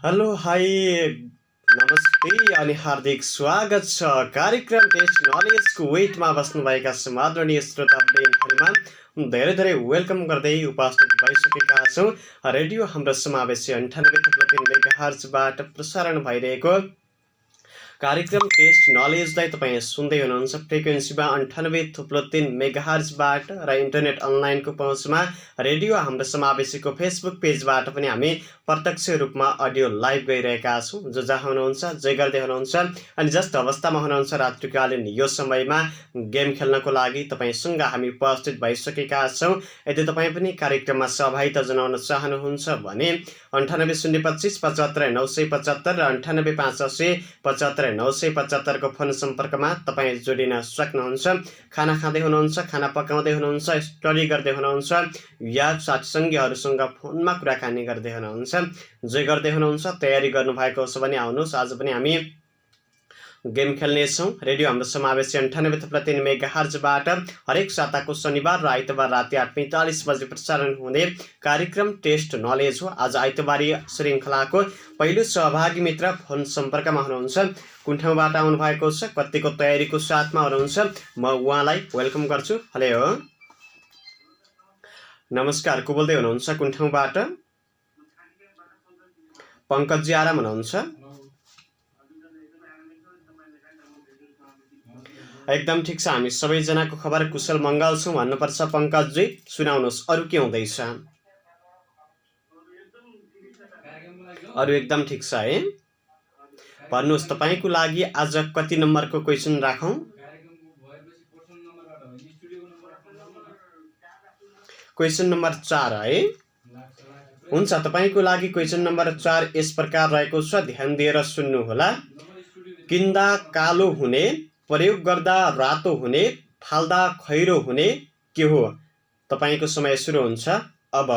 Hello hi नमस्ते अनि हार्दिक स्वागत छ कार्यक्रम टेस्ट नलेजको वेटमा बस्नुभएका समादरणीय श्रोतावृन्दहरूमा धेरै धेरै वेलकम गर्दै उपस्थित भइसकेका छौँ। रेडियो हाम्रो समावेशी 98.3 मेगाहर्जबाट प्रसारण भइरहेको कार्यक्रम टेस्ट नलेजलाई तपाईँ सुन्दै हुनुहुन्छ फ्रिक्वेन्सीमा 98.3 मेगाहर्जबाट र इन्टरनेट अनलाइनको पहुँचमा रेडियो हाम्रो समावेशीको फेसबुक पेजबाट पनि हामी प्रत्यक्ष रूपमा अडियो लाइभ गइरहेका छौँ। जो जहाँ हुनुहुन्छ जे गर्दै हुनुहुन्छ अनि जस्तो अवस्थामा हुनुहुन्छ रात्रिकालीन यो समयमा गेम खेल्नको लागि तपाईँसँग हामी उपस्थित भइसकेका छौँ। यदि तपाईँ पनि कार्यक्रममा सहभागिता जनाउन चाहनुहुन्छ भने 98 025 75 975 र 98 580 75 975 को फोन सम्पर्कमा तपाईँ जोडिन सक्नुहुन्छ। खाना खाँदै हुनुहुन्छ, खाना पकाउँदै हुनुहुन्छ, स्टडी गर्दै हुनुहुन्छ या साथीसङ्गीहरूसँग फोनमा कुराकानी गर्दै हुनुहुन्छ, जे गर्दै हुनुहुन्छ तयारी गर्नुभएको छ भने आउनुहोस्। आज पनि हामी गेम खेल्नेछौँ। रेडियो हाम्रो समावेशी 98.3 मेगाहर्जबाट हरेक साताको शनिबार र आइतबार राति 8:45 बजे प्रसारण हुने कार्यक्रम टेस्ट नलेज हो। आज आइतबारी श्रृङ्खलाको पहिलो सहभागी मित्र फोन सम्पर्कमा हुनुहुन्छ। कुन ठाउँबाट आउनुभएको छ, कतिको तयारीको साथमा हुनुहुन्छ, म उहाँलाई वेलकम गर्छु। हेलो नमस्कार, को बोल्दै हुनुहुन्छ, कुन ठाउँबाट? पङ्कजी आराम हुनुहुन्छ? एकदम ठिक छ, हामी सबैजनाको खबर कुशल मङ्गल छौँ भन्नुपर्छ। पङ्कजजी सुनाउनुहोस्, अरू के हुँदैछ? अरू एकदम ठिक छ है। भन्नुहोस् तपाईँको लागि आज कति नम्बरको क्वेसन राखौँ? क्वेसन नम्बर 4 है। हुन्छ, तपाईँको लागि क्वेसन नम्बर 4 यस प्रकार रहेको छ, ध्यान दिएर सुन्नुहोला। किन्दा कालो हुने, प्रयोग गर्दा रातो हुने, फाल्दा खैरो हुने के हो? तपाईँको समय सुरु हुन्छ अब।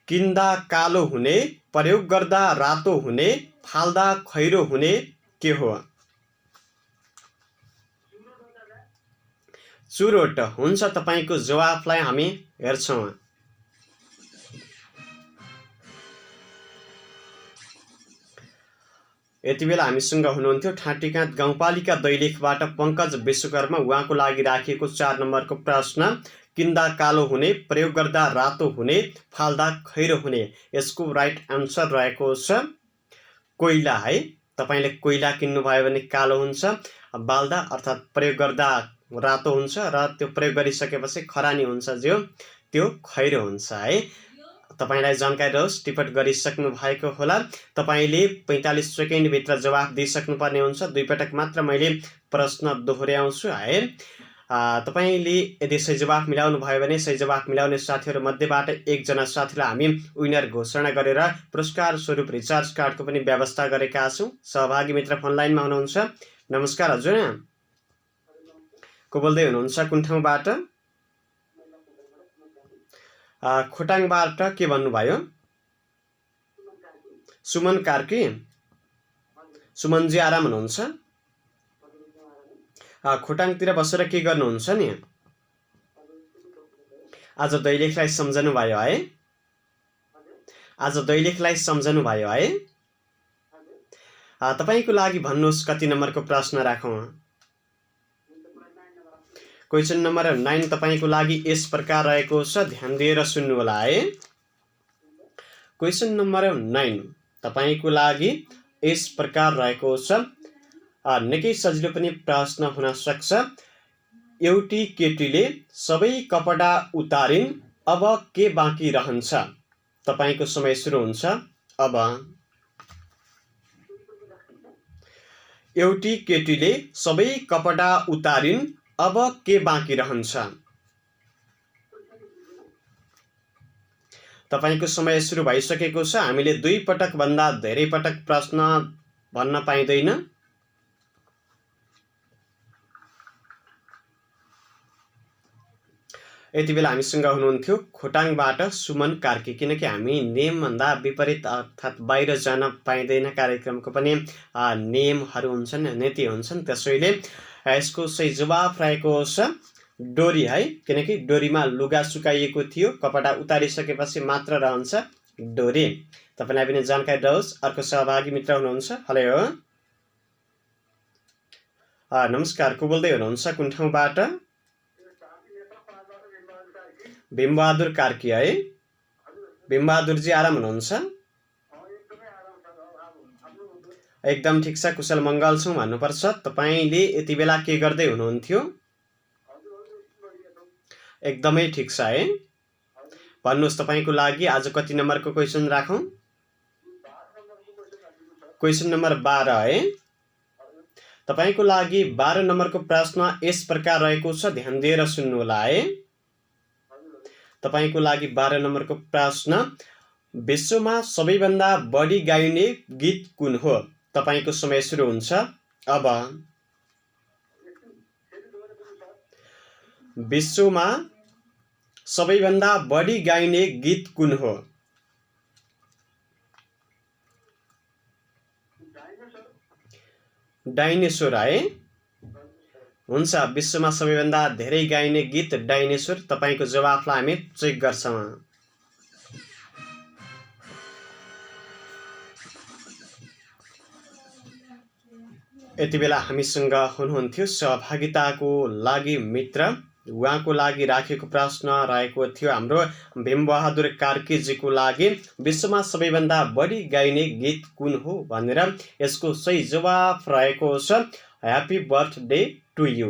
किन्दा कालो हुने, प्रयोग गर्दा रातो हुने, फाल्दा खैरो हुने के हो? चुरोट हुन्छ। तपाईँको जवाफलाई हामी हेर्छौँ। यति बेला हामीसँग हुनुहुन्थ्यो ठाँटीकाँत गाउँपालिका दैलेखबाट पङ्कज विश्वकर्मा। उहाँको लागि राखिएको 4 नम्बरको प्रश्न, किन्दा कालो हुने, प्रयोग गर्दा रातो हुने, फाल्दा खैरो हुने। यसको राइट आन्सर रहेको छ कोइला है। तपाईँले कोइला किन्नुभयो भने कालो हुन्छ, बाल्दा अर्थात् प्रयोग गर्दा रातो हुन्छ र त्यो प्रयोग गरिसकेपछि खरानी हुन्छ जो त्यो खैरो हुन्छ है। तपाईलाई जानकारी रहोस्, टिपट गरिसक्नु भएको होला। तपाईले 45 सेकेन्डभित्र जवाफ दिइसक्नुपर्ने हुन्छ। 2 पटक मात्र मैले प्रश्न दोहोर्याउँछु है। तपाईले यदि सही जवाफ मिलाउनु भयो भने सही जवाफ मिलाउने साथीहरू मध्येबाट एकजना साथीलाई हामी विनर घोषणा गरेर पुरस्कार स्वरूप रिचार्ज कार्डको पनि व्यवस्था गरेका छौँ। सहभागी मित्र फोन लाइनमा हुनुहुन्छ। नमस्कार हजुर, को बोल्दै हुनुहुन्छ, कुन ठाउँबाट? खोटाङबाट के भन्नुभयो? सुमन कार्की। सुमनजी आराम हुनुहुन्छ? खोटाङतिर बसेर के गर्नुहुन्छ नि? आज दैलेखलाई सम्झनु भयो है? आज दैलेखलाई सम्झनु भयो है? तपाईँको लागि भन्नुहोस् कति नम्बरको प्रश्न राखौँ? क्वेसन नम्बर 9 तपाईँको लागि यस प्रकार रहेको छ, ध्यान दिएर सुन्नुहोला है। क्वेसन नम्बर 9 तपाईँको लागि यस प्रकार रहेको छ, निकै सजिलो पनि प्रश्न हुन सक्छ। एउटी केटीले सबै कपडा उतारिन्, अब के बाँकी रहन्छ? तपाईँको समय सुरु हुन्छ अब। एउटी केटीले सबै कपडा उतारिन्, अब के बाँकी रहन्छ? तपाईको समय सुरु भइसकेको छ। हामीले 2 पटक भन्दा धेरै पटक प्रश्न भन्न पाइँदैन। यति बेला हामीसँग हुनुहुन्थ्यो खोटाङबाट सुमन कार्की। किनकि हामी नियमभन्दा विपरीत अर्थात् बाहिर जान पाइँदैन, कार्यक्रमको पनि नियमहरू हुन्छन्, नीति हुन्छन्। त्यसैले यसको सही जवाफ रहेको छ डोरी है, किनकि डोरीमा लुगा सुकाइएको थियो, कपडा उतारिसकेपछि मात्र रहन्छ डोरी। तपाईलाई पनि जानकारी रहोस्। अर्को सहभागी मित्र हुनुहुन्छ। हेलो, नमस्कार, को बोल्दै हुनुहुन्छ, कुन ठाउँबाट? भीमबहादुर कार्की है। भीमबहादुरजी आराम हुनुहुन्छ? एकदम ठिक छ, कुशल मङ्गल छौँ भन्नुपर्छ। तपाईँले यति बेला के गर्दै हुनुहुन्थ्यो? एकदमै ठिक छ है। भन्नुहोस्, तपाईँको लागि आज कति नम्बरको क्वेसन राखौँ? क्वेसन नम्बर 12 है। तपाईँको लागि 12 नम्बरको प्रश्न यस प्रकार रहेको छ, ध्यान दिएर सुन्नुहोला है। तपाईँको लागि 12 नम्बरको प्रश्न, विश्वमा सबैभन्दा बढी गाइने गीत कुन हो? तपाईँको समय सुरु हुन्छ अब। विश्वमा सबैभन्दा बढी गाइने गीत कुन हो? डाइनोसोर है। हुन्छ, विश्वमा सबैभन्दा धेरै गाइने गीत डाइनोसोर। तपाईँको जवाफलाई हामी चेक गर्छौँ। यति बेला हामीसँग हुनुहुन्थ्यो सहभागिताको लागि मित्र। उहाँको लागि राखेको प्रश्न रहेको थियो हाम्रो भीमबहादुर कार्कीजीको लागि, विश्वमा सबैभन्दा बढी गाइने गीत कुन हो भनेर। यसको सही जवाफ रहेको छ ह्याप्पी बर्थडे टु यू।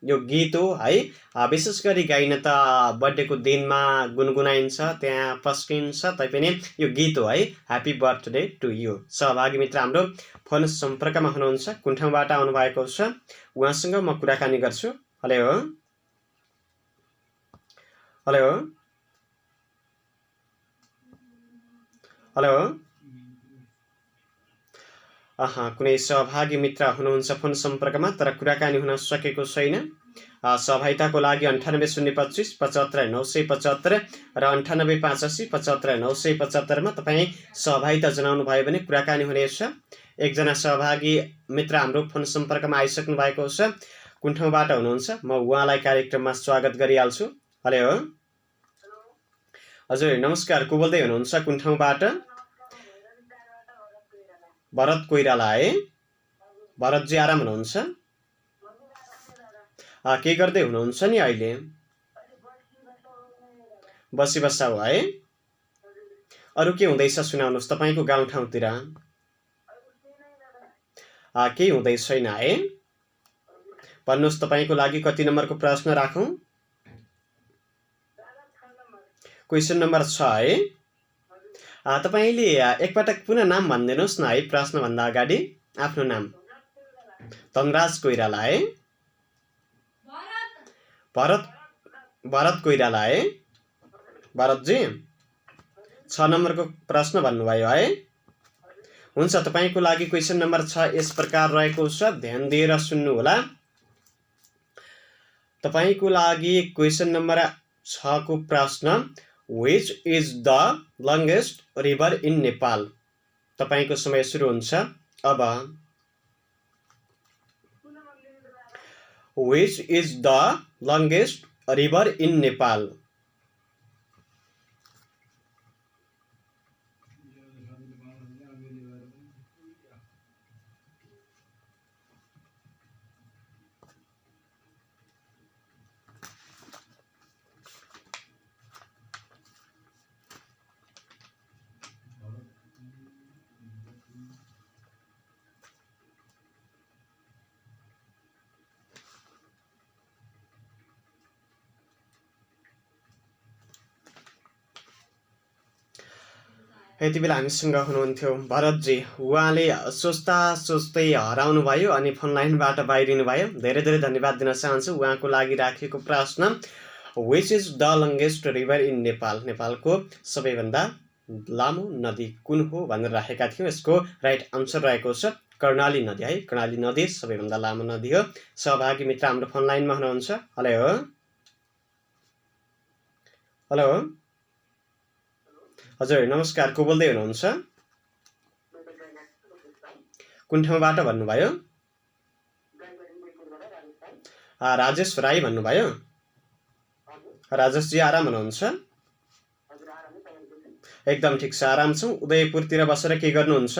यो गीत हो है। विशेष गरी गाइन त बर्थडेको दिनमा गुनगुनाइन्छ, त्यहाँ पस्किन्छ, तैपनि यो गीत हो है, ह्याप्पी बर्थडे टु यू। सहभागी मित्र हाम्रो फोन सम्पर्कमा हुनुहुन्छ, कुन ठाउँबाट आउनुभएको छ, उहाँसँग म कुराकानी गर्छु। Hello, hello, hello. कुनै सहभागी मित्र हुनुहुन्छ फोन सम्पर्कमा, तर कुराकानी हुन सकेको छैन। सहभागिताको लागि 98 025 75 975 र 98 580 75 975 मा तपाईँ सहभागिता जनाउनु भयो भने कुराकानी हुनेछ। एकजना सहभागी मित्र हाम्रो फोन सम्पर्कमा आइसक्नु भएको छ। कुन ठाउँबाट हुनुहुन्छ, म उहाँलाई कार्यक्रममा स्वागत गरिहाल्छु। हेलो, हजुर नमस्कार, को बोल्दै हुनुहुन्छ, कुन ठाउँबाट? भरत कोइराला है। भरतजी आराम हुनुहुन्छ? के गर्दै हुनुहुन्छ नि अहिले? बसी बसा हो है। अरू के हुँदैछ सुनाउनुहोस्, तपाईँको गाउँठाउँतिर केही हुँदै छैन है। भन्नुहोस्, तपाईँको लागि कति नम्बरको प्रश्न राखौँ? क्वेसन नम्बर 6 है। तपाईँले एकपटक पुनः नाम भनिदिनुहोस् न है, प्रश्नभन्दा अगाडि आफ्नो नाम। धनराज कोइराला है। भरत कोइराला है। भरतजी 6 नम्बरको प्रश्न भन्नुभयो है। हुन्छ, तपाईँको लागि क्वेसन नम्बर 6 यस प्रकार रहेको छ, ध्यान दिएर सुन्नुहोला। तपाईँको लागि क्वेसन नम्बर 6 को प्रश्न, which is the longest river in Nepal? तपाईँको समय सुरु हुन्छ अब। Which is the longest river in Nepal? यति बेला हामीसँग हुनुहुन्थ्यो भरतजी। उहाँले सोच्दा सोच्दै हराउनु भयो अनि फोन लाइनबाट बाहिरिनु भयो। धेरै धेरै धन्यवाद दिन चाहन्छु। उहाँको लागि राखिएको प्रश्न, which is the longest river in Nepal? नेपालको सबैभन्दा लामो नदी कुन हो भनेर राखेका थियौँ। यसको राइट आन्सर रहेको छ कर्णाली नदी है। कर्णाली नदी सबैभन्दा लामो नदी हो। सहभागी मित्र हाम्रो फोन लाइनमा हुनुहुन्छ। हेलो, हेलो, हजुर नमस्कार, को बोल्दै हुनुहुन्छ? कुन ठाउँबाट भन्नुभयो? राजेश राई भन्नुभयो। राजेशजी आराम हुनुहुन्छ? एकदम ठिक छ। आराम छौँ। उदयपुरतिर बसेर के गर्नुहुन्छ?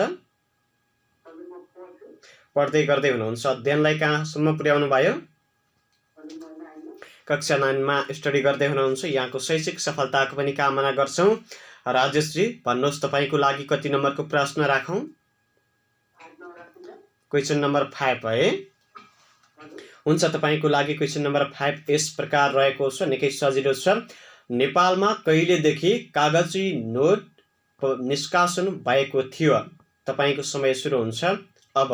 पढ्दै गर्दै हुनुहुन्छ। अध्ययनलाई कहाँसम्म पुर्याउनु भयो? कक्षा 9मा स्टडी गर्दै हुनुहुन्छ। यहाँको शैक्षिक सफलताको पनि कामना गर्छौँ। राजेशजी भन्नुहोस् तपाईँको लागि कति नम्बरको प्रश्न राखौँ? क्वेसन नम्बर 5 है। हुन्छ, तपाईँको लागि क्वेसन नम्बर 5 यस प्रकार रहेको छ, निकै सजिलो छ। नेपालमा कहिलेदेखि कागजी नोट निष्कासन भएको थियो? तपाईँको समय सुरु हुन्छ अब।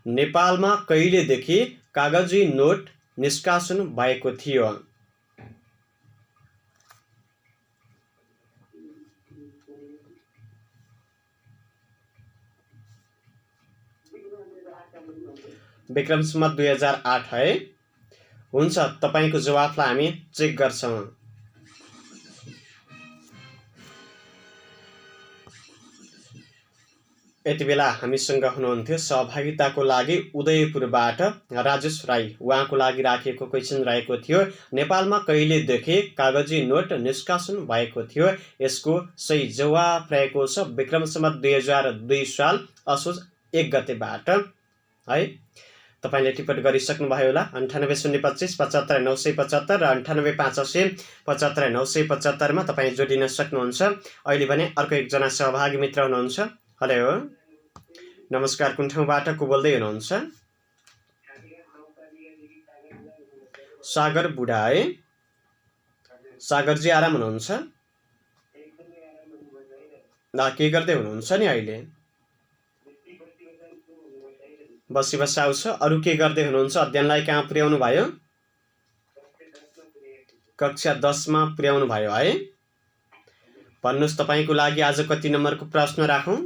नेपालमा कहिलेदेखि कागजी नोट निष्कासन भएको थियो? विक्रम सम्वत 2008 है। हुन्छ, तपाईँको जवाफलाई हामी चेक गर्छौँ। यति बेला हामीसँग हुनुहुन्थ्यो सहभागिताको लागि उदयपुरबाट राजेश राई। उहाँको लागि राखिएको क्वेसन रहेको थियो, नेपालमा कहिलेदेखि कागजी नोट निष्कासन भएको थियो? यसको सही जवाफ रहेको छ विक्रम सम्वत 2002 साल असोज 1 गतेबाट है। तपाईँले टिप्पणी गरिसक्नुभयो होला। 98 025 75 975 र 98 500 75 975 मा तपाईँ जोडिन सक्नुहुन्छ। अहिले भने अर्को एकजना सहभागी मित्र हुनुहुन्छ। हेलो, नमस्कार। कुन ठाउँबाट को बोल्दै हुनुहुन्छ? सागर बुढा है। सागरजी आराम हुनुहुन्छ? के गर्दै हुनुहुन्छ नि अहिले? बसी बस आउँछ। अरू के गर्दै हुनुहुन्छ? अध्ययनलाई कहाँ पुर्याउनु भयो? कक्षा 10 मा पुर्याउनु भयो है। भन्नुहोस् तपाईँको लागि आज कति नम्बरको प्रश्न राखौँ?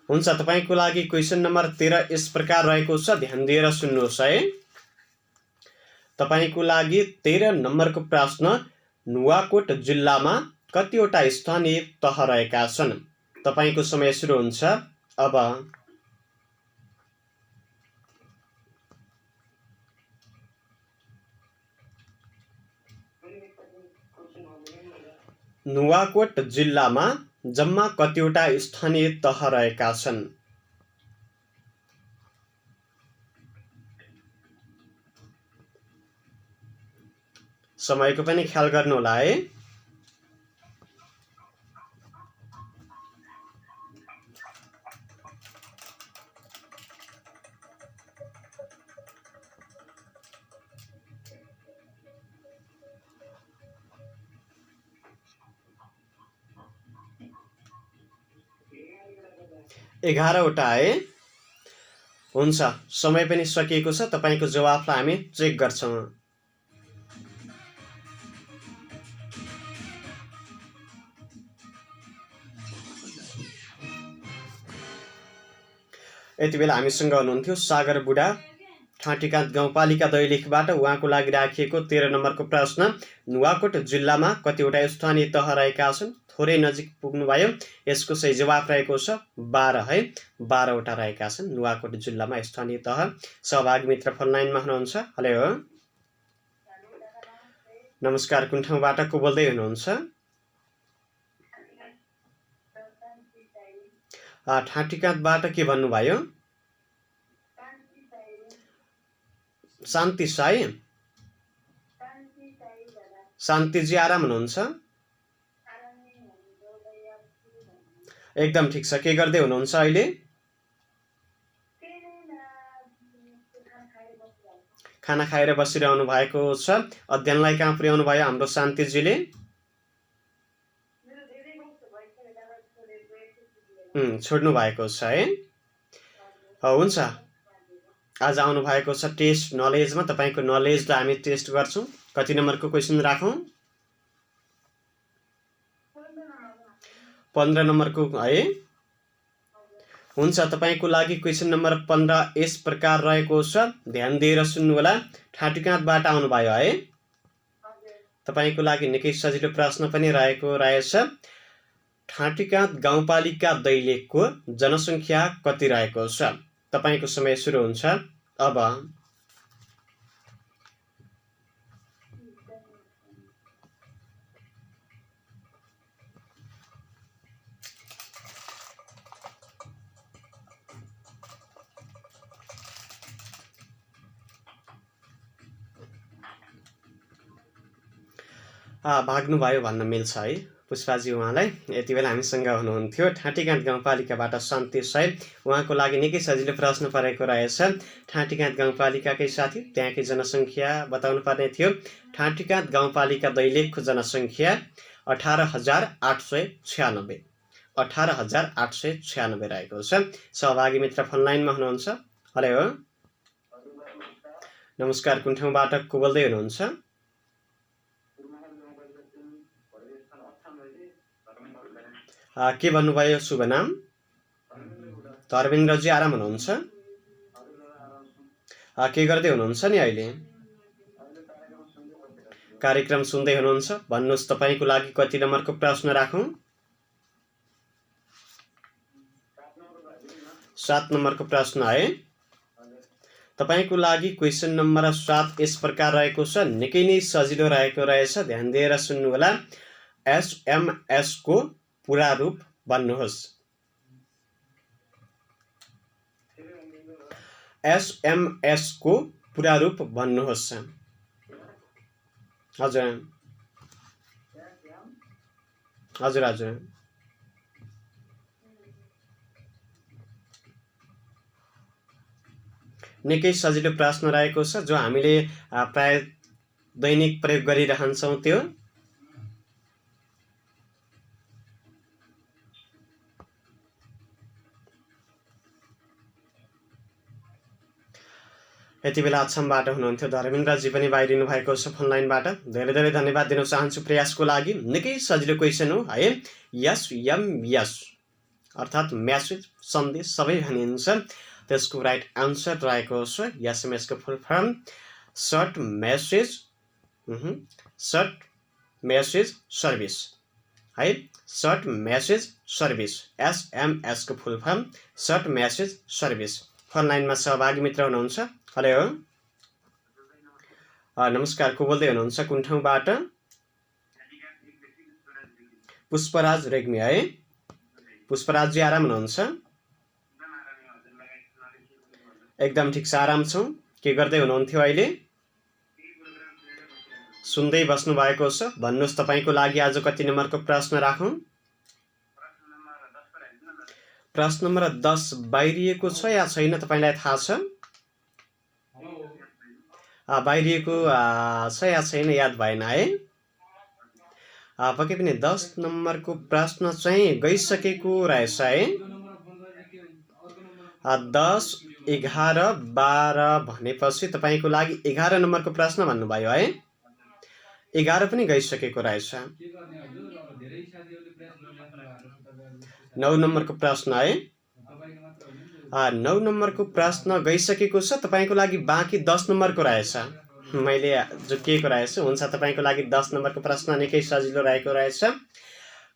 हुन्छ, तपाईँको लागि क्वेसन नम्बर 13 यस प्रकार रहेको छ, ध्यान दिएर सुन्नुहोस् है। तपाईँको लागि 13 नम्बरको प्रश्न, नुवाकोट जिल्लामा कतिवटा स्थानीय तह रहेका छन्? तपाईँको समय सुरु हुन्छ अब। नुवाकोट जिल्लामा जम्मा कतिवटा स्थानीय तह रहेका छन्? समयको पनि ख्याल गर्नुहोला है। एघारवटा है। हुन्छ, समय पनि सकिएको छ। तपाईँको जवाफलाई हामी चेक गर्छौँ। यति बेला हामीसँग हुनुहुन्थ्यो सागर बुढा, ठाँटीकाँत गाउँपालिका दैलेखबाट। उहाँको लागि राखिएको 13 नम्बरको प्रश्न, नुवाकोट जिल्लामा कतिवटा स्थानीय तह रहेका छन्? थोरै नजिक पुग्नुभयो। यसको सही जवाफ रहेको छ 12 है। 12वटा रहेका छन् नुवाकोट जिल्लामा स्थानीय तह। सहभागी मित्र फोन लाइनमा हुनुहुन्छ। हेलो, नमस्कार। कुन ठाउँबाट को बोल्दै हुनुहुन्छ? ठाँटीकाँतबाट के भन्नुभयो? शान्ति साई। शान्तिजी आराम हुनुहुन्छ? एकदम ठिक छ। के गर्दै हुनुहुन्छ अहिले? खाना खाएर बसिरहनु भएको छ। अध्ययनलाई कहाँ पुर्याउनु भयो हाम्रो शान्तिजीले? छोड्नु भएको छ है। हुन्छ, आज आउनु भएको छ टेस्ट नलेजमा। तपाईँको नलेजलाई हामी टेस्ट गर्छौँ। कति नम्बरको क्वेसन राखौँ? 15 नम्बरको है। हुन्छ, तपाईँको लागि क्वेसन नम्बर 15 यस प्रकार रहेको छ, ध्यान दिएर सुन्नु होला। ठाँटीकाँतबाट आउनुभयो है। तपाईँको लागि निकै सजिलो प्रश्न पनि रहेको रहेछ। ठाँटीकाँत गाउँपालिका दैलेखको जनसङ्ख्या कति रहेको छ? तपाईँको समय सुरु हुन्छ अब। भाग्नुभयो भन्न मिल्छ है पुष्पाजी उहाँलाई। यति बेला हामीसँग हुनुहुन्थ्यो ठाँटीगाँठ गाउँपालिकाबाट शान्ति साहेब। उहाँको लागि निकै सजिलो प्रश्न परेको रहेछ। ठाँटीगाँठ गाउँपालिकाकै साथी त्यहाँकै जनसङ्ख्या बताउनु पर्ने थियो। ठाँटीगाँठ गाउँपालिका दैलेखको जनसङ्ख्या 18,896 18,896 रहेको छ। सहभागी मित्र फोन लाइनमा हुनुहुन्छ। हेलो, नमस्कार, कुन ठाउँबाट को बोल्दै हुनुहुन्छ? के भन्नुभयो शुभ नाम? धर्मेन्द्रजी आराम हुनुहुन्छ? के गर्दै हुनुहुन्छ नि अहिले? कार्यक्रम सुन्दै हुनुहुन्छ? भन्नुहोस् तपाईँको लागि कति नम्बरको प्रश्न राखौँ? 7 नम्बरको प्रश्न है। तपाईको लागि क्वेसन नम्बर 7 यस प्रकार रहेको छ। निकै नै सजिलो रहेको रहेछ, ध्यान दिएर सुन्नुहोला। एसएमएस को पूरा रूप भन्नुहोस्। एसएमएस को पूरा रूप भन्नुहोस्। हजुर हजुर हजुर निकै सजिलो प्रश्न रहेको छ जो हामीले प्राय दैनिक प्रयोग गरिरहन्छौँ। त्यो यति बेला अछामबाट हुनुहुन्थ्यो धर्मेन्द्रजी पनि बाहिरिनु भएको छ फोन लाइनबाट। धेरै धेरै धन्यवाद दिन चाहन्छु प्रयासको लागि। निकै सजिलो क्वेसन हो है। एसएमएस अर्थात् म्यासेज, सन्देश सबै भनिन्छ। त्यसको राइट आन्सर रहेको छ एसएमएस को full form short message service है। सर्ट मेसेज सर्भिस एसएमएस को full form short message service. Phone लाइनमा सहभागी मित्र हुनुहुन्छ। हेलो, नमस्कार, को बोल्दै हुनुहुन्छ? कुन ठाउँबाट? पुष्पराज रेग्मी है। पुष्पराजजी आराम हुनुहुन्छ? एकदम ठिक छ, आराम छौँ। के गर्दै हुनुहुन्थ्यो अहिले? सुन्दै बस्नु भएको छ। भन्नुहोस् तपाईँको लागि आज कति नम्बरको प्रश्न राखौँ? प्रश्न नम्बर 10 बाहिरिएको छ या छैन तपाईँलाई थाहा छ? बाहिरिएको छ या छैन याद भएन है। पक्कै पनि 10 नम्बरको प्रश्न चाहिँ गइसकेको रहेछ है। 10, 11, 12 भनेपछि तपाईँको लागि 11 नम्बरको प्रश्न भन्नुभयो है। 11 पनि गइसकेको रहेछ। 9 नम्बरको प्रश्न है। 9 नम्बरको प्रश्न गइसकेको छ। तपाईँको लागि बाँकी 10 नम्बरको रहेछ। मैले झुकिएको रहेछ। हुन्छ, तपाईँको लागि 10 नम्बरको प्रश्न निकै सजिलो रहेको रहेछ।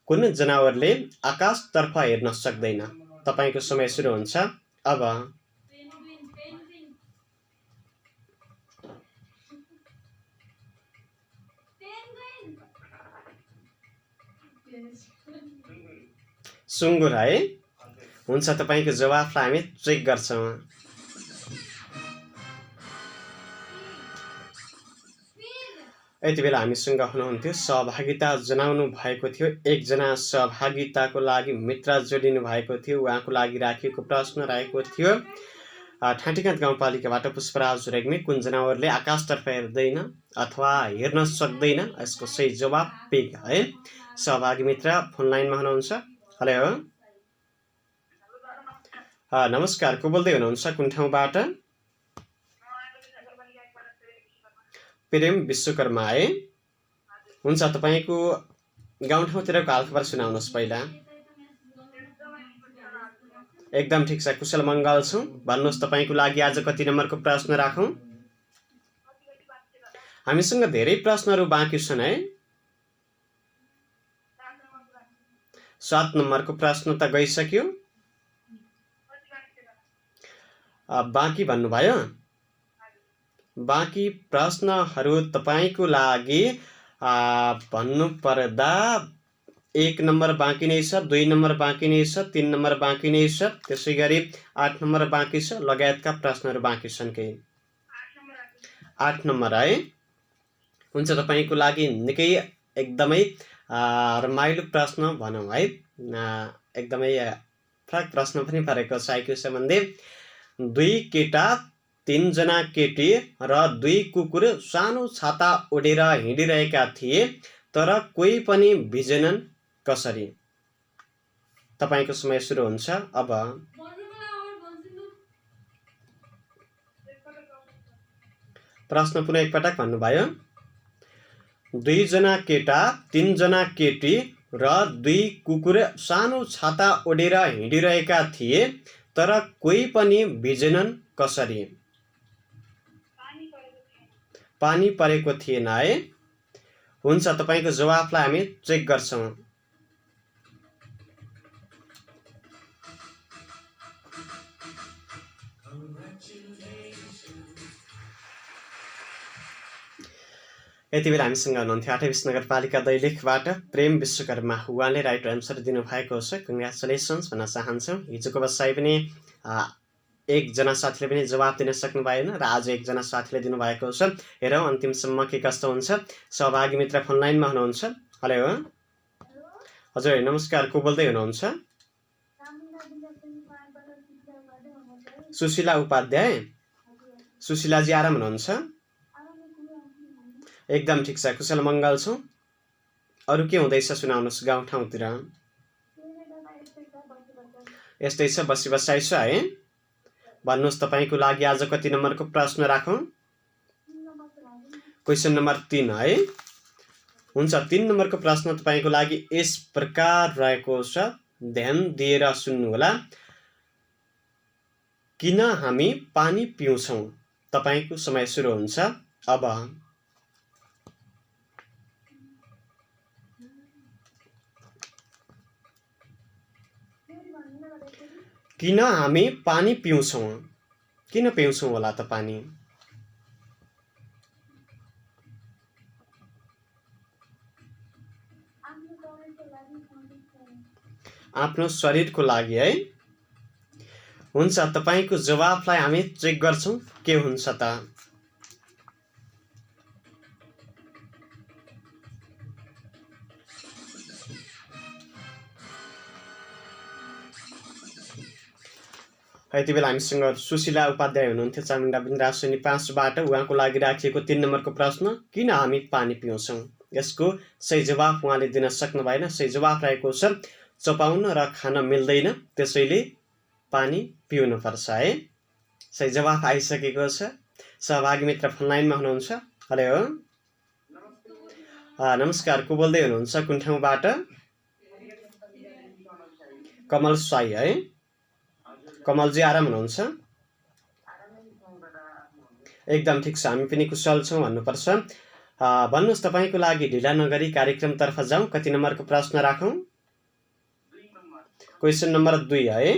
कुन जनावरले आकाशतर्फ हेर्न सक्दैन? तपाईँको समय सुरु हुन्छ अब। सुँगुर है। हुन्छ, तपाईँको जवाफलाई हामी चेक गर्छौँ। यति बेला हामीसँग हुनुहुन्थ्यो, सहभागिता जनाउनु भएको थियो। एकजना सहभागिताको लागि मित्र जोडिनु भएको थियो। उहाँको लागि राखिएको प्रश्न रहेको थियो ठाँटीगाँठ गाउँपालिकाबाट पुष्पराज रेग्मी, कुन जनावरले आकाशतर्फ हेर्दैन अथवा हेर्न सक्दैन? यसको सही जवाब पिग है। सहभागी मित्र फोन लाइनमा हुनुहुन्छ। हेलो, नमस्कार, को बोल्दै हुनुहुन्छ? कुन ठाउँबाट? प्रेम विश्वकर्मा है। हुन्छ, तपाईँको गाउँठाउँतिरको हालखबर सुनाउनुहोस् पहिला। एकदम ठिक छ, कुशल मङ्गल छौँ। भन्नुहोस् तपाईँको लागि आज कति नम्बरको प्रश्न राखौँ? हामीसँग धेरै प्रश्नहरू बाँकी छन् है। 7 नम्बरको प्रश्न त गइसक्यो। बाँकी भन्नुभयो। बाँकी प्रश्नहरू तपाईँको लागि भन्नुपर्दा 1 नम्बर बाँकी नै छ, 2 नम्बर बाँकी नै छ, 3 नम्बर बाँकी नै छ, त्यसै गरी 8 नम्बर बाँकी छ, लगायतका प्रश्नहरू बाँकी छन् केही। 8 नम्बर है। हुन्छ, तपाईँको लागि निकै एकदमै रमाइलो प्रश्न भनौँ है। एकदमै फरक प्रश्न पनि परेको छ आइक्यू सम्बन्धी। 2 केटा 3 जना केटी र 2 कुकुर सानो छाता ओढेर हिँडिरहेका थिए, तर कोही पनि भिजेनन् कसरी? तपाईको समय सुरु हुन्छ अब। प्रश्न पुनः एकपटक भन्नुभयो। 2 जना केटा 3 जना केटी र 2 कुकुर सानो छाता ओढेर हिँडिरहेका थिए, तर कोही पनि भिजेनन् कसरी? पानी परेको थिएन है। हुन्छ, तपाईको जवाफलाई हामी चेक गर्छौं। यति बेला हामीसँग हुनुहुन्थ्यो 8 नगरपालिका दैलेखबाट प्रेम विश्वकर्मा। उहाँले राइट आन्सर दिनुभएको छ। कङ्ग्रेचुलेसन्स भन्न चाहन्छौँ। हिजोको बसाइ पनि एकजना साथीले पनि जवाफ दिन सक्नु भएन र आज एकजना साथीले दिनुभएको छ। हेरौँ अन्तिमसम्म के कस्तो हुन्छ। सहभागी मित्र फोन लाइनमा हुनुहुन्छ। हेलो हजुर, नमस्कार, को बोल्दै हुनुहुन्छ? सुशीला उपाध्याय। सुशीलाजी आराम हुनुहुन्छ? एकदम ठिक छ, कुशल मङ्गल छौँ। अरू के हुँदैछ सुनाउनुहोस् गाउँठाउँतिर? यस्तै छ, बसी बसाइ छ है। भन्नुहोस् तपाईँको लागि आज कति नम्बरको प्रश्न राखौँ? क्वेसन नम्बर 3 है। हुन्छ, 3 नम्बरको प्रश्न तपाईँको लागि यस प्रकार रहेको छ, ध्यान दिएर सुन्नुहोला। किन हामी पानी पिउँछौँ? तपाईँको समय सुरु हुन्छ अब। किन हामी पानी पिउँछौँ? किन पिउँछौँ होला त पानी? आफ्नो शरीरको लागि है। हुन्छ, तपाईको जवाफलाई हामी चेक गर्छौं के हुन्छ त। यति बेला हामीसँग सुशीला उपाध्याय हुनुहुन्थ्यो चामुण्डा बिन्द्रासनी 5 बाट। उहाँको लागि राखिएको 3 नम्बरको प्रश्न, किन हामी पानी पिउँछौँ? यसको सही जवाफ उहाँले दिन सक्नु भएन। सही जवाफ रहेको छ चपाउन र खान मिल्दैन, त्यसैले पानी पिउनु पर्छ है। सही जवाफ आइसकेको छ। सहभागी मित्र फोन लाइनमा हुनुहुन्छ। हेलो नमस्कार, को बोल्दै हुनुहुन्छ? कुन ठाउँबाट? कमल साई है। कमलजी आराम हुनुहुन्छ? एकदम ठिक छ, हामी पनि कुशल छौँ भन्नुपर्छ। भन्नुहोस् तपाईँको लागि ढिला नगरी कार्यक्रमतर्फ जाउँ। कति नम्बरको प्रश्न राखौँ? क्वेसन नम्बर 2 है।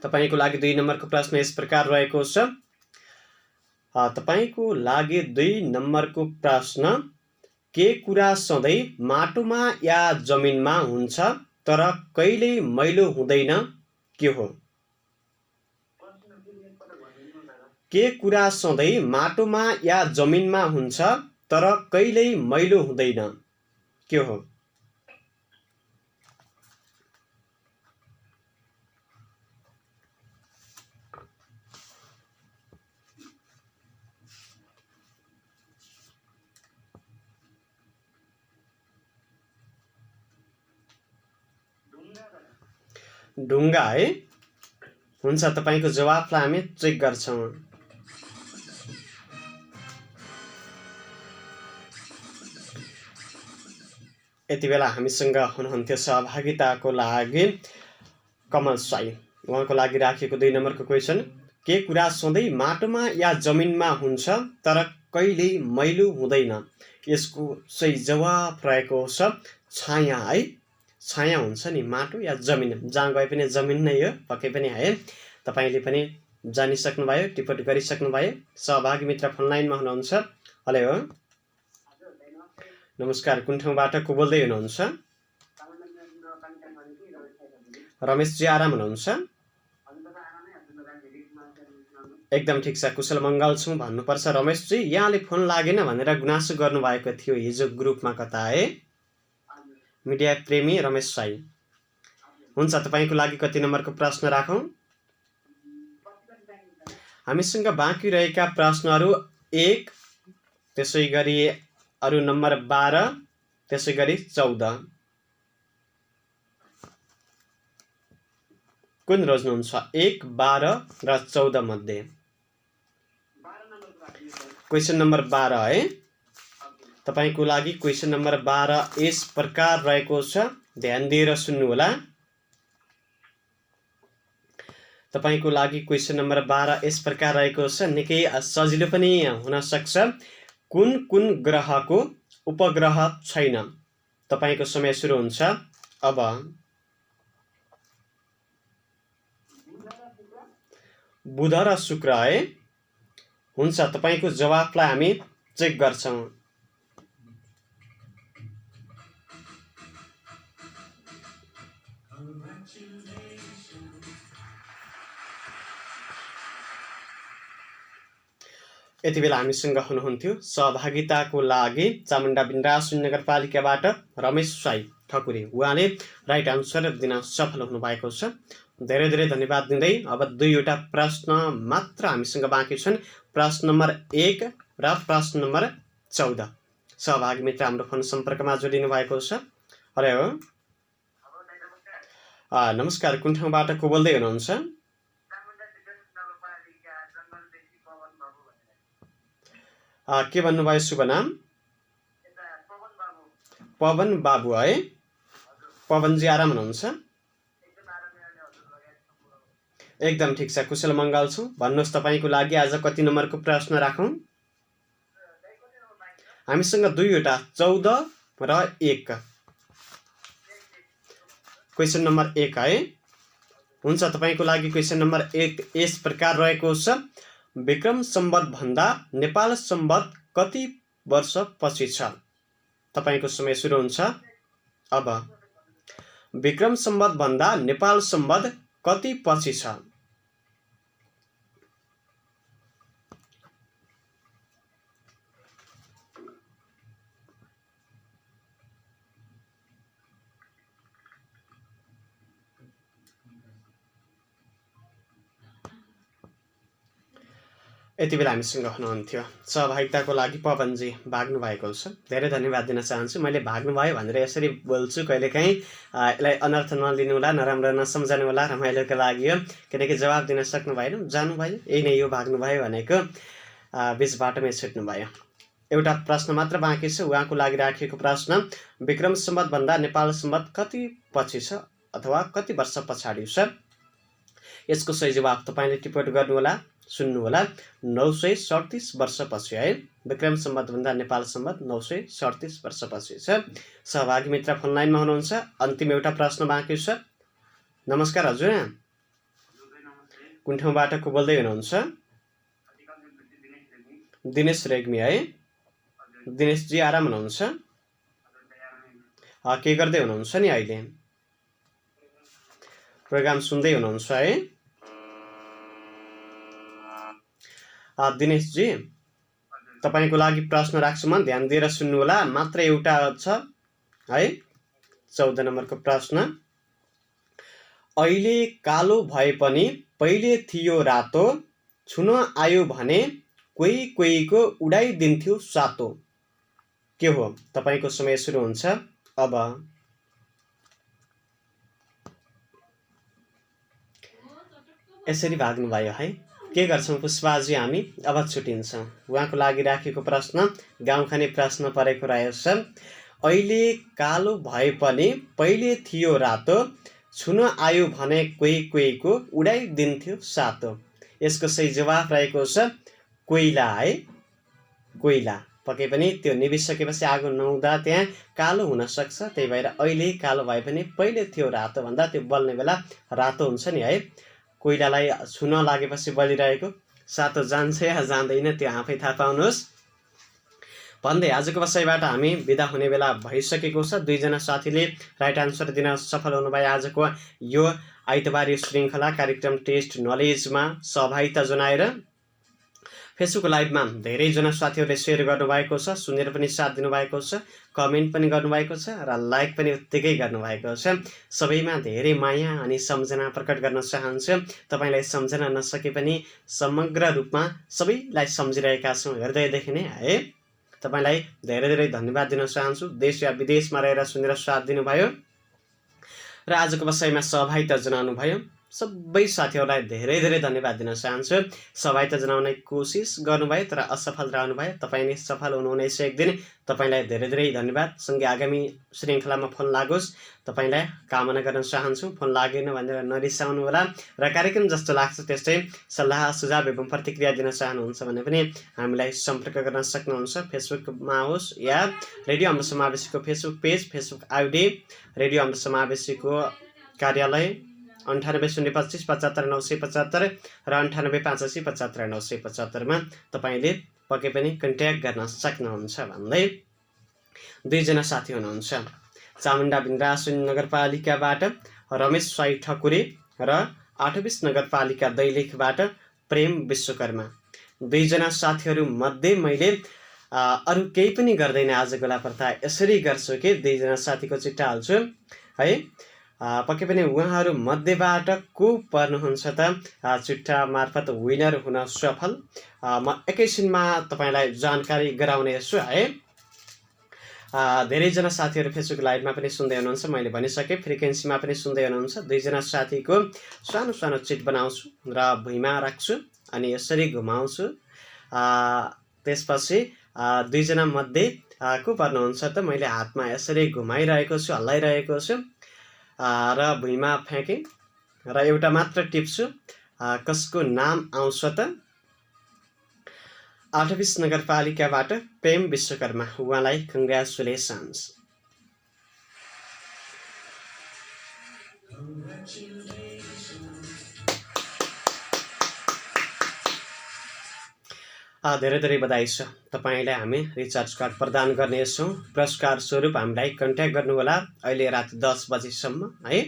तपाईँको लागि 2 नम्बरको प्रश्न यस प्रकार रहेको छ। तपाईँको लागि 2 नम्बरको प्रश्न, के कुरा सधैँ माटोमा या जमिनमा हुन्छ तर कहिल्यै मैलो हुँदैन, के हो? के कुरा सधैँ माटोमा या जमिनमा हुन्छ तर कहिल्यै मैलो हुँदैन, के हो? ढुङ्गा है। हुन्छ, तपाईँको जवाफलाई हामी चेक गर्छौँ। यति बेला हामीसँग हुनुहुन्थ्यो सहभागिताको लागि कमल साई। उहाँको लागि राखिएको 2 नम्बरको क्वेसन, के कुरा सधैँ माटोमा या जमिनमा हुन्छ तर कहिल्यै मैलो हुँदैन? यसको सही जवाफ रहेको छ छाया है। छाया हुन्छ नि, माटो या जमिन, जहाँ गए पनि जमिन नै हो पक्कै पनि है। तपाईँले पनि जानिसक्नुभयो, टिप्पणी गरिसक्नुभयो। सहभागी मित्र फोन लाइनमा हुनुहुन्छ। हेलो नमस्कार, कुन ठाउँबाट को बोल्दै हुनुहुन्छ? रमेशजी आराम हुनुहुन्छ? एकदम ठिक छ, कुशल मङ्गल छु भन्नुपर्छ रमेशजी। यहाँले फोन लागेन भनेर गुनासो गर्नुभएको थियो हिजो ग्रुपमा कता है, मिडिया प्रेमी रमेश साई। हुन्छ, तपाईँको लागि कति नम्बरको प्रश्न राखौँ? हामीसँग बाँकी रहेका प्रश्नहरू 1, त्यसै गरी अरू नम्बर 12, त्यसै गरी 14। कुन रोज्नुहुन्छ? 1, 12 र 14 मध्ये क्वेसन नम्बर 12 है। तपाईको लागि क्वेसन नम्बर 12 यस प्रकार रहेको छ, ध्यान दिएर सुन्नुहोला। तपाईको लागि क्वेसन नम्बर 12 यस प्रकार रहेको छ, निकै सजिलो पनि हुन सक्छ। कुन कुन ग्रहको उपग्रह छैन? तपाईको समय सुरु हुन्छ अब। बुध र शुक्र है। हुन्छ, तपाईको जवाफलाई हामी चेक गर्छौं। यति बेला हामीसँग हुनुहुन्थ्यो सहभागिताको लागि चामुण्डा बिन्दास नगरपालिकाबाट रमेश साई ठकुरी। उहाँले राइट आन्सर दिन सफल हुनुभएको छ, धेरै धेरै धन्यवाद दिँदै अब 2वटा प्रश्न मात्र हामीसँग बाँकी छन्, प्रश्न नम्बर 1 र प्रश्न नम्बर 14। सहभागी मित्र हाम्रो फोन सम्पर्कमा जोडिनु भएको छ। हेलो, नमस्कार, कुन ठाउँबाट को बोल्दै हुनुहुन्छ? के भन्नुभयो शुभ नाम? पवन बाबु है। पवनजी आराम हुनुहुन्छ? एकदम ठिक छ, कुशल मङ्गल छु। भन्नुहोस् तपाईँको लागि आज कति नम्बरको प्रश्न राखौँ? हामीसँग 2वटा 14 र 1। क्वेसन नम्बर 1 है। हुन्छ, तपाईँको लागि क्वेसन नम्बर 1 यस प्रकार रहेको छ, विक्रम सम्वत भन्दा नेपाल सम्वत कति वर्ष पछि छ? तपाईको समय सुरु हुन्छ अब। विक्रम सम्वत भन्दा नेपाल सम्वत कति पछि छ? यति बेला हामीसँग हुनुहुन्थ्यो सहभागिताको लागि पवनजी, भाग्नु भएको छ, धेरै धन्यवाद दिन चाहन्छु। मैले भाग्नु भयो भनेर यसरी बोल्छु, कहिलेकाहीँ यसलाई अनर्थ नलिनु होला, नराम्रो नसम्झनु होला, रमाइलोको लागि हो। किनकि जवाब दिन सक्नु भएन, जानु भयो, यही नै यो भाग्नु भयो भनेको बिच बाटोमै छुट्नु भयो। एउटा प्रश्न मात्र बाँकी छ, उहाँको लागि राखिएको प्रश्न, विक्रम सम्वत भन्दा नेपाल सम्वत कति पछि छ अथवा कति वर्ष पछाडि छ? यसको सही जवाब तपाईँले टिप्पणी गर्नुहोला, सुन्नुहोला। 937 वर्षपछि है। विक्रम सम्वत भन्दा नेपाल सम्वत 937 वर्षपछि छ। सहभागी मित्र फोन लाइनमा हुनुहुन्छ, अन्तिम एउटा प्रश्न बाँकी छ। नमस्कार हजुर, कुन ठाउँबाट को बोल्दै हुनुहुन्छ? दिनेश रेग्मी है। दिनेशजी आराम हुनुहुन्छ? के गर्दै हुनुहुन्छ नि अहिले? प्रोग्राम सुन्दै हुनुहुन्छ है? दिनेशजी, तपाईको लागि प्रश्न राख्छु म, ध्यान दिएर सुन्नुहोला, मात्र एउटा छ है। 14 नम्बरको प्रश्न, अहिले कालो भए पनि पहिले थियो रातो, छुन आयो भने कोही कोहीको उडाइदिन्थ्यो सातो। के हो? तपाईको समय सुरु हुन्छ अब। यसरी भाग्नु भयो है। के गर्छौं पुष्पाजी, हामी अब छुटिन्छौँ। उहाँको लागि राखेको प्रश्न गाउँखाने प्रश्न परेको रहेछ। अहिले कालो भए पनि पहिले थियो रातो, छुन आयो भने कोही कोहीको उडाइदिन्थ्यो सातो। यसको सही जवाफ रहेको छ कोइला है। कोइला पके पनि त्यो निभिसकेपछि आगो नहुँदा त्यहाँ कालो हुन सक्छ, त्यही भएर अहिले कालो भए पनि पहिले थियो रातो भन्दा त्यो बल्ने बेला रातो हुन्छ नि है। कोइलालाई छुन लागेपछि बलिरहेको, सातो जान्छ या जाँदैन त्यो आफै थाहा पाउनुहोस् भन्दै आजको बसाइबाट हामी बिदा हुने बेला भइसकेको छ। 2 जना साथीले राइट आन्सर दिन सफल हुनुभयो। आजको यो आइतबार श्रृङ्खला कार्यक्रम टेस्ट नलेजमा सहभागिता जनाएर फेसबुक लाइभमा धेरैजना साथीहरूले सेयर गर्नुभएको छ, सुनेर पनि साथ दिनुभएको छ, कमेन्ट पनि गर्नुभएको छ र लाइक पनि उत्तिकै गर्नुभएको छ। सबैमा धेरै माया अनि सम्झना प्रकट गर्न चाहन्छु। तपाईँलाई सम्झन नसके पनि समग्र रूपमा सबैलाई सम्झिरहेका छौँ हृदयदेखि नै है। तपाईँलाई धेरै धेरै धन्यवाद दिन चाहन्छु। देश या विदेशमा रहेर सुनेर साथ दिनुभयो र आजको बसाइमा सहभागिता जनाउनुभयो। सबै साथीहरूलाई धेरै धेरै धन्यवाद दिन चाहन्छु। सहभागिता जनाउने कोसिस गर्नुभयो तर असफल रहनुभयो। तपाईँ नै सफल हुनुहुनेछ एक दिन। तपाईँलाई धेरै धेरै धन्यवाद। सँगै आगामी श्रृङ्खलामा फोन लागोस् तपाईँलाई कामना गर्न चाहन्छु। फोन लागेन भनेर नरिसाउनु होला र कार्यक्रम जस्तो लाग्छ त्यस्तै सल्लाह सुझाव एवं प्रतिक्रिया दिन चाहनुहुन्छ भने पनि हामीलाई सम्पर्क गर्न सक्नुहुन्छ। फेसबुकमा होस् या रेडियो अमृत समावेशीको Facebook page, Facebook ID radio Amrit समावेशीको कार्यालय 98 025 75 975 र 98 580 75 975 मा तपाईँले पक्कै पनि कन्ट्याक्ट गर्न सक्नुहुन्छ भन्दै दुईजना साथी हुनुहुन्छ। चामुण्डा बिन्दासुन नगरपालिकाबाट रमेश साई ठकुरी र 28 नगरपालिका दैलेखबाट प्रेम विश्वकर्मा। दुईजना साथीहरू मध्ये मैले अरू केही पनि गर्दैन आजको लापरता यसरी गर्छु कि दुईजना साथीको चिट्ठा हाल्छु है। पक्कै पनि उहाँहरू मध्येबाट को पर्नुहुन्छ त चिट्ठा मार्फत विनर हुन सफल। म एकैछिनमा तपाईँलाई जानकारी गराउनेछु है। धेरैजना साथीहरू फेसबुक लाइभमा पनि सुन्दै हुनुहुन्छ, मैले भनिसकेँ फ्रिक्वेन्सीमा पनि सुन्दै हुनुहुन्छ। दुईजना साथीको सानो सानो चिट बनाउँछु र भुइँमा राख्छु अनि यसरी घुमाउँछु। त्यसपछि दुईजना मध्ये को पर्नुहुन्छ त मैले हातमा यसरी घुमाइरहेको छु, हल्लाइरहेको छु र भुइँमा फ्याँकेँ र एउटा मात्र टिप्छु कसको नाम आउँछ त 28 नगरपालिकाबाट प्रेम विश्वकर्मा। उहाँलाई कङ्ग्रेचुलेसन्स। धेरै धेरै बधाई छ। तपाईँलाई हामी रिचार्ज कार्ड प्रदान गर्नेछौँ। पुरस्कार स्वरूप हामीलाई कन्ट्याक्ट गर्नुहोला अहिले राति 10 बजीसम्म है।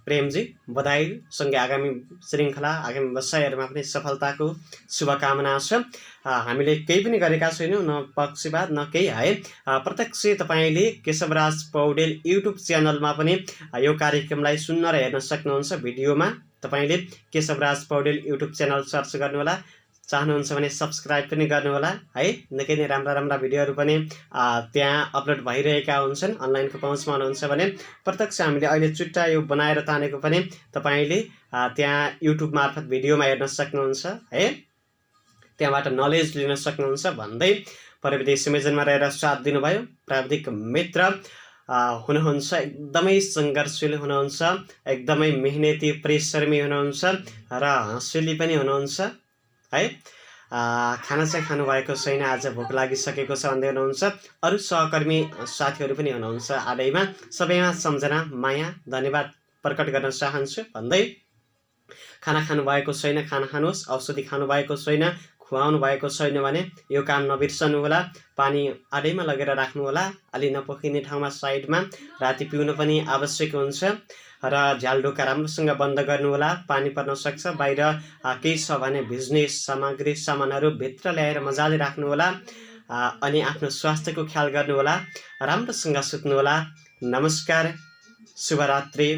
प्रेमजी बधाई। सँगै आगामी श्रृङ्खला आगामी बसाइहरूमा पनि सफलताको शुभकामना छ। हामीले केही पनि गरेका छैनौँ, न पक्षपात न केही है। प्रत्यक्ष तपाईँले केशवराज पौडेल युट्युब च्यानलमा पनि यो कार्यक्रमलाई सुन्न र हेर्न सक्नुहुन्छ। भिडियोमा तपाईँले Keshavraj Paudel YouTube channel search गर्नुहोला, चाहनुहुन्छ भने सब्सक्राइब पनि गर्नुहोला है। निकै नै राम्रा राम्रा भिडियोहरू पनि त्यहाँ अपलोड भइरहेका हुन्छन्। अनलाइनको पहुँचमा हुनुहुन्छ भने प्रत्यक्ष हामीले अहिले चुट्टा यो बनाएर तानेको पनि तपाईँले त्यहाँ युट्युब मार्फत भिडियोमा हेर्न सक्नुहुन्छ है। त्यहाँबाट नलेज लिन सक्नुहुन्छ भन्दै प्रविधि संयोजनमा रहेर साथ दिनुभयो प्राविधिक मित्र हुनुहुन्छ। एकदमै सङ्घर्षशील हुनुहुन्छ, एकदमै मेहनती परिश्रमी हुनुहुन्छ र हँसिली पनि हुनुहुन्छ है। खाना चाहिँ खानुभएको छैन, आज भोक लागिसकेको छ भन्दै हुनुहुन्छ। अरू सहकर्मी साथीहरू पनि हुनुहुन्छ आडैमा। सबैमा सम्झना माया धन्यवाद प्रकट गर्न चाहन्छु भन्दै खाना खानुभएको छैन खाना खानुहोस्, औषधि खानुभएको छैन खुवाउनु भएको छैन भने यो काम नबिर्सनुहोला। पानी आडैमा लगेर राख्नुहोला, अलि नपोखिने ठाउँमा साइडमा। राति पिउनु पनि आवश्यक हुन्छ र झ्यालढोका राम्रोसँग बन्द गर्नुहोला। पानी पर्न सक्छ, बाहिर केही छ भने भिज्ने सामग्री सामानहरू भित्र ल्याएर मजाले राख्नुहोला अनि आफ्नो स्वास्थ्यको ख्याल गर्नुहोला। राम्रोसँग सुत्नुहोला। नमस्कार, शुभरात्रि।